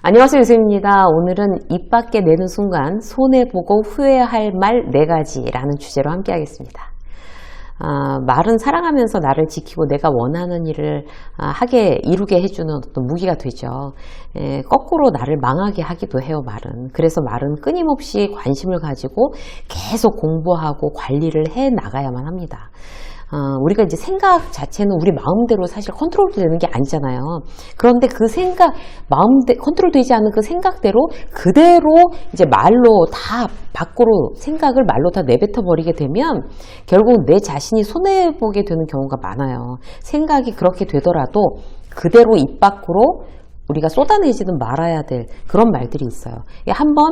안녕하세요, 유수입니다. 오늘은 입 밖에 내는 순간 손해보고 후회할 말 4가지라는 주제로 함께 하겠습니다. 말은 사랑하면서 나를 지키고 내가 원하는 일을 이루게 해주는 어떤 무기가 되죠. 거꾸로 나를 망하게 하기도 해요, 말은. 그래서 말은 끊임없이 관심을 가지고 계속 공부하고 관리를 해 나가야만 합니다. 우리가 이제 생각 자체는 우리 마음대로 사실 컨트롤 되는 게 아니잖아요. 그런데 그 생각, 컨트롤 되지 않은 그 생각대로 그대로 이제 말로 다 밖으로 생각을 말로 다 내뱉어 버리게 되면 결국 내 자신이 손해보게 되는 경우가 많아요. 생각이 그렇게 되더라도 그대로 입 밖으로 우리가 쏟아내지는 말아야 될 그런 말들이 있어요. 한번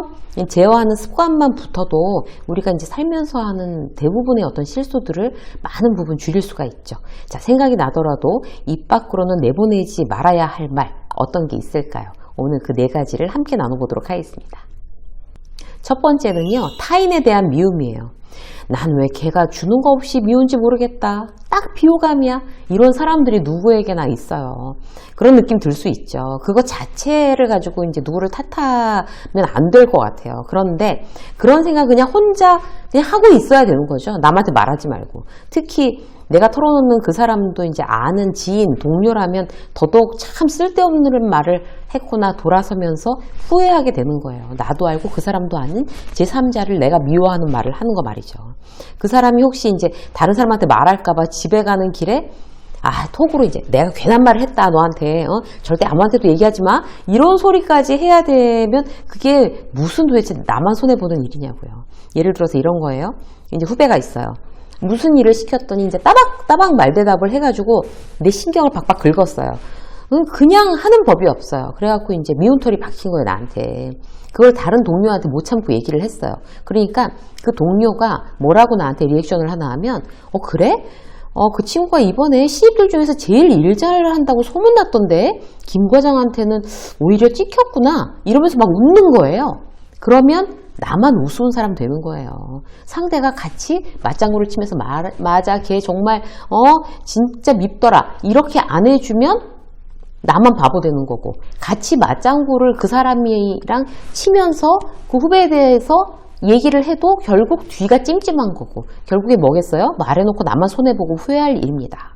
제어하는 습관만 붙어도 우리가 이제 살면서 하는 대부분의 어떤 실수들을 많은 부분 줄일 수가 있죠. 자, 생각이 나더라도 입 밖으로는 내보내지 말아야 할 말 어떤 게 있을까요? 오늘 그 4가지를 함께 나눠보도록 하겠습니다. 첫 번째는요, 타인에 대한 미움이에요. 난 왜 걔가 주는 거 없이 미운지 모르겠다. 딱 비호감이야. 이런 사람들이 누구에게나 있어요. 그런 느낌 들 수 있죠. 그거 자체를 가지고 이제 누구를 탓하면 안 될 것 같아요. 그런데 그런 생각 그냥 혼자 그냥 하고 있어야 되는 거죠. 남한테 말하지 말고. 특히 내가 털어놓는 그 사람도 이제 아는 지인, 동료라면 더더욱 참 쓸데없는 말을 했구나 돌아서면서 후회하게 되는 거예요. 나도 알고 그 사람도 아닌 제3자를 내가 미워하는 말을 하는 거 말이죠. 그 사람이 혹시 이제 다른 사람한테 말할까봐 집에 가는 길에 톡으로 이제 내가 괜한 말을 했다 너한테 절대 아무한테도 얘기하지 마 이런 소리까지 해야 되면 그게 무슨 도대체 나만 손해보는 일이냐고요. 예를 들어서 이런 거예요. 이제 후배가 있어요. 무슨 일을 시켰더니 이제 따박 말대답을 해가지고 내 신경을 박박 긁었어요. 그냥 하는 법이 없어요. 그래갖고 이제 미운 털이 박힌 거예요, 나한테. 그걸 다른 동료한테 못 참고 얘기를 했어요. 그러니까 그 동료가 뭐라고 나한테 리액션을 하나 하면 그래? 그 친구가 이번에 신입들 중에서 제일 일 잘한다고 소문났던데 김 과장한테는 오히려 찍혔구나 이러면서 막 웃는 거예요. 그러면 나만 우스운 사람 되는 거예요. 상대가 같이 맞장구를 치면서 맞아 걔 정말 진짜 밉더라 이렇게 안 해주면 나만 바보 되는 거고, 같이 맞장구를 그 사람이랑 치면서 그 후배에 대해서 얘기를 해도 결국 뒤가 찜찜한 거고, 결국에 뭐겠어요? 말해놓고 나만 손해보고 후회할 일입니다.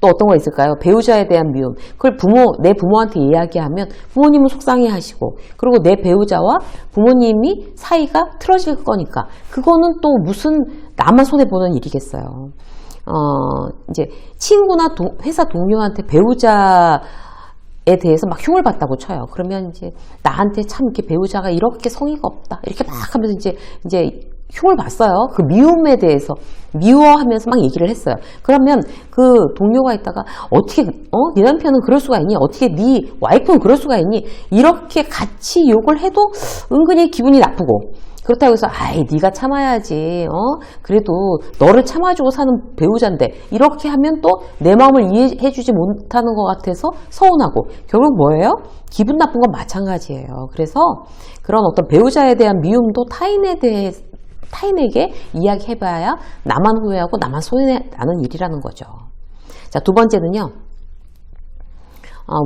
또 어떤 거 있을까요? 배우자에 대한 미움. 그걸 내 부모한테 이야기하면 부모님은 속상해 하시고, 그리고 내 배우자와 부모님이 사이가 틀어질 거니까 그거는 또 무슨 나만 손해보는 일이겠어요. 이제 친구나 회사 동료한테 배우자에 대해서 막 흉을 봤다고 쳐요. 그러면 이제 나한테 참 이렇게 배우자가 이렇게 성의가 없다 이렇게 막 하면서 이제 흉을 봤어요. 그 미움에 대해서 미워하면서 막 얘기를 했어요. 그러면 그 동료가 있다가 어떻게 네 남편은 그럴 수가 있니? 어떻게 네 와이프는 그럴 수가 있니? 이렇게 같이 욕을 해도 은근히 기분이 나쁘고, 그렇다고 해서 네가 참아야지 그래도 너를 참아주고 사는 배우자인데 이렇게 하면 또 내 마음을 이해해주지 못하는 것 같아서 서운하고, 결국 뭐예요? 기분 나쁜 건 마찬가지예요. 그래서 그런 어떤 배우자에 대한 미움도 타인에게 이야기해봐야 나만 후회하고 나만 손해나는 일이라는 거죠. 자, 두 번째는요.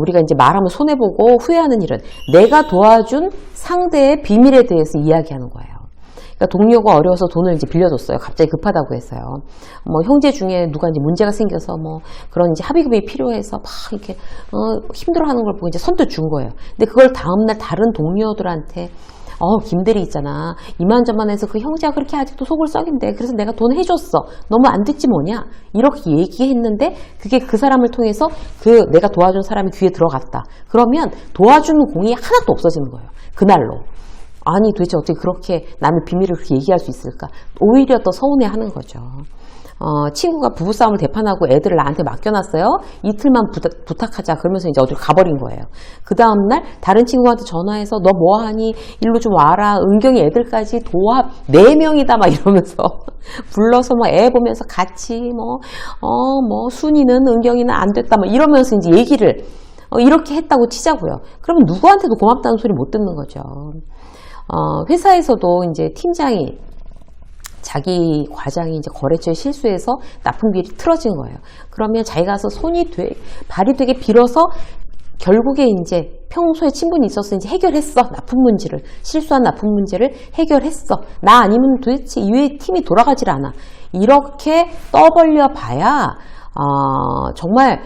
우리가 이제 말하면 손해보고 후회하는 일은 내가 도와준 상대의 비밀에 대해서 이야기하는 거예요. 그러니까 동료가 어려워서 돈을 이제 빌려줬어요. 갑자기 급하다고 해서요. 형제 중에 누가 이제 문제가 생겨서 그런 이제 합의금이 필요해서 막 이렇게 힘들어하는 걸 보고 이제 선뜻 준 거예요. 근데 그걸 다음날 다른 동료들한테 김대리 있잖아. 이만저만 해서 그 형제가 그렇게 아직도 속을 썩인데 그래서 내가 돈 해줬어. 너무 안 듣지 뭐냐. 이렇게 얘기했는데 그게 그 사람을 통해서 내가 도와준 사람이 귀에 들어갔다. 그러면 도와주는 공이 하나도 없어지는 거예요. 그날로. 아니 도대체 어떻게 그렇게 남의 비밀을 그렇게 얘기할 수 있을까. 오히려 더 서운해하는 거죠. 친구가 부부싸움을 대판하고 애들을 나한테 맡겨놨어요. 이틀만 부탁하자. 그러면서 이제 어디로 가버린 거예요. 그 다음날 다른 친구한테 전화해서 너 뭐하니? 일로 좀 와라. 은경이 애들까지 4명이다. 막 이러면서 불러서 애 보면서 같이 순이는 은경이는 안 됐다. 막 이러면서 이제 얘기를 이렇게 했다고 치자고요. 그러면 누구한테도 고맙다는 소리 못 듣는 거죠. 회사에서도 이제 팀장이 자기 과장이 이제 거래처에 실수해서 납품비리 틀어진 거예요. 그러면 자기가 가서 발이 되게 빌어서 결국에 이제 평소에 친분이 있어서 이제 해결했어. 나쁜 문제를, 실수한 나쁜 문제를 해결했어. 나 아니면 도대체 이외의 팀이 돌아가질 않아. 이렇게 떠벌려 봐야, 정말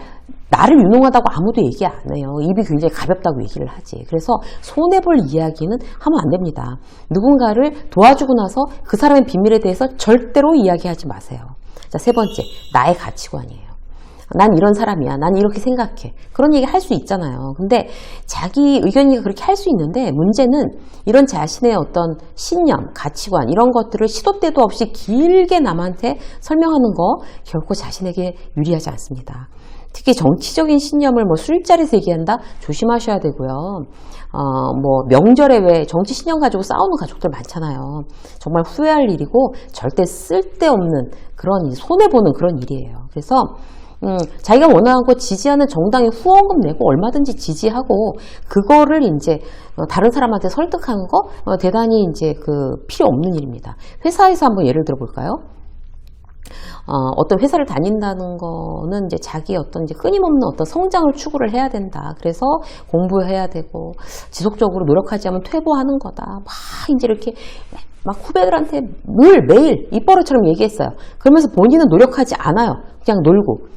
나를 유능하다고 아무도 얘기 안 해요. 입이 굉장히 가볍다고 얘기를 하지. 그래서 손해볼 이야기는 하면 안 됩니다. 누군가를 도와주고 나서 그 사람의 비밀에 대해서 절대로 이야기하지 마세요. 자, 세 번째, 나의 가치관이에요. 난 이런 사람이야. 난 이렇게 생각해. 그런 얘기 할 수 있잖아요. 근데 자기 의견이니까 그렇게 할 수 있는데 문제는 이런 자신의 어떤 신념, 가치관 이런 것들을 시도 때도 없이 길게 남한테 설명하는 거 결코 자신에게 유리하지 않습니다. 특히 정치적인 신념을 뭐 술자리에서 얘기한다? 조심하셔야 되고요. 뭐 명절에 왜 정치 신념 가지고 싸우는 가족들 많잖아요. 정말 후회할 일이고 절대 쓸데없는 그런 손해보는 그런 일이에요. 그래서 자기가 원하고 지지하는 정당에 후원금 내고 얼마든지 지지하고 그거를 이제 다른 사람한테 설득하는 거 대단히 이제 그 필요 없는 일입니다. 회사에서 한번 예를 들어 볼까요? 어떤 회사를 다닌다는 거는 이제 자기 어떤 이제 끊임없는 어떤 성장을 추구를 해야 된다. 그래서 공부해야 되고 지속적으로 노력하지 않으면 퇴보하는 거다. 막 이제 이렇게 막 후배들한테 늘 매일 입버릇처럼 얘기했어요. 그러면서 본인은 노력하지 않아요. 그냥 놀고.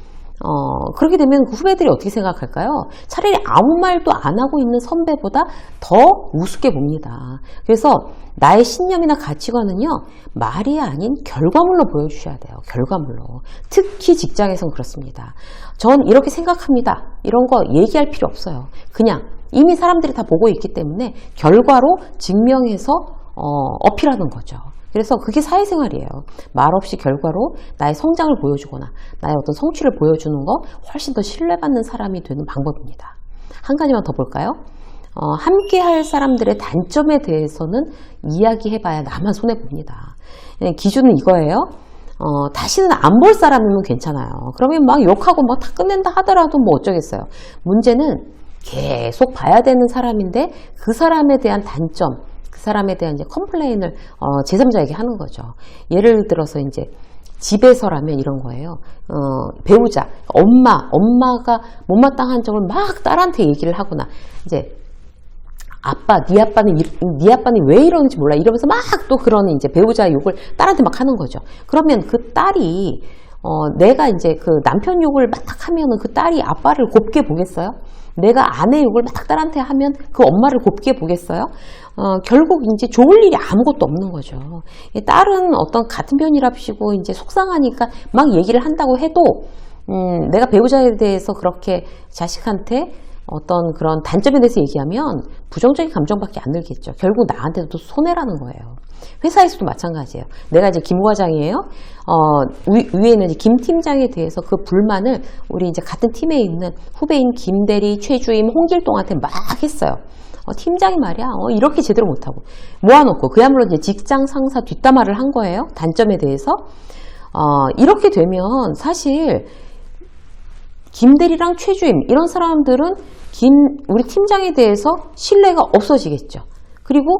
그렇게 되면 그 후배들이 어떻게 생각할까요? 차라리 아무 말도 안 하고 있는 선배보다 더 우습게 봅니다. 그래서 나의 신념이나 가치관은요, 말이 아닌 결과물로 보여주셔야 돼요. 결과물로. 특히 직장에선 그렇습니다. 전 이렇게 생각합니다. 이런 거 얘기할 필요 없어요. 그냥 이미 사람들이 다 보고 있기 때문에 결과로 증명해서 어필하는 거죠. 그래서 그게 사회생활이에요. 말없이 결과로 나의 성장을 보여주거나 나의 어떤 성취를 보여주는 거 훨씬 더 신뢰받는 사람이 되는 방법입니다. 한 가지만 더 볼까요? 함께 할 사람들의 단점에 대해서는 이야기해봐야 나만 손해봅니다. 기준은 이거예요. 다시는 안 볼 사람이면 괜찮아요. 그러면 막 욕하고 막 다 끝낸다 하더라도 뭐 어쩌겠어요. 문제는 계속 봐야 되는 사람인데 그 사람에 대한 단점, 그 사람에 대한 이제 컴플레인을 제3자에게 하는 거죠. 예를 들어서 이제 집에서라면 이런 거예요. 배우자, 엄마가 못마땅한 점을 막 딸한테 얘기를 하거나 이제 아빠, 네 아빠는 왜 이러는지 몰라 이러면서 막 또 그런 이제 배우자의 욕을 딸한테 막 하는 거죠. 그러면 그 딸이 내가 이제 그 남편 욕을 막 하면은 그 딸이 아빠를 곱게 보겠어요? 내가 아내 욕을 막 딸한테 하면 그 엄마를 곱게 보겠어요? 결국 이제 좋을 일이 아무것도 없는 거죠. 딸은 어떤 같은 편이랍시고 이제 속상하니까 막 얘기를 한다고 해도 내가 배우자에 대해서 그렇게 자식한테 어떤 그런 단점에 대해서 얘기하면 부정적인 감정밖에 안 들겠죠. 결국 나한테도 손해라는 거예요. 회사에서도 마찬가지예요. 내가 이제 김 과장이에요. 위에는 이제 김 팀장에 대해서 그 불만을 우리 이제 같은 팀에 있는 후배인 김대리, 최주임, 홍길동한테 막 했어요. 팀장이 말이야, 이렇게 제대로 못하고 모아놓고 그야말로 이제 직장 상사 뒷담화를 한 거예요. 단점에 대해서. 이렇게 되면 사실 김대리랑 최주임 이런 사람들은 우리 팀장에 대해서 신뢰가 없어지겠죠. 그리고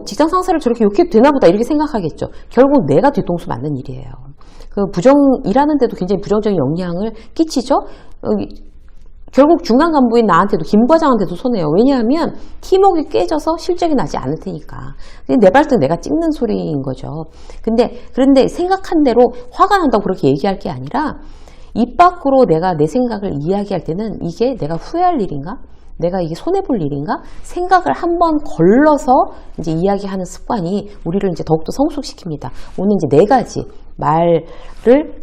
직장 상사를 저렇게 욕해도 되나 보다 이렇게 생각하겠죠. 결국 내가 뒤통수 맞는 일이에요. 일하는 데도 굉장히 부정적인 영향을 끼치죠. 결국 중간 간부인 나한테도 김 과장한테도 손해요. 왜냐하면 팀워크가 깨져서 실적이 나지 않을 테니까. 내 발등 내가 찍는 소리인 거죠. 그런데 생각한 대로 화가 난다고 그렇게 얘기할 게 아니라 입 밖으로 내가 내 생각을 이야기할 때는 이게 내가 후회할 일인가? 내가 이게 손해볼 일인가? 생각을 한번 걸러서 이제 이야기하는 습관이 우리를 이제 더욱더 성숙시킵니다. 오늘 이제 4가지 말을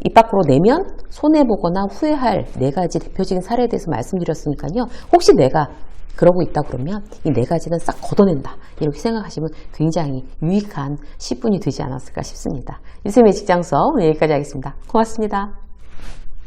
입 밖으로 내면 손해보거나 후회할 4가지 대표적인 사례에 대해서 말씀드렸으니까요. 혹시 내가 그러고 있다 그러면 이 4가지는 싹 걷어낸다. 이렇게 생각하시면 굉장히 유익한 10분이 되지 않았을까 싶습니다. 유쌤의 직장 수업 오늘 여기까지 하겠습니다. 고맙습니다.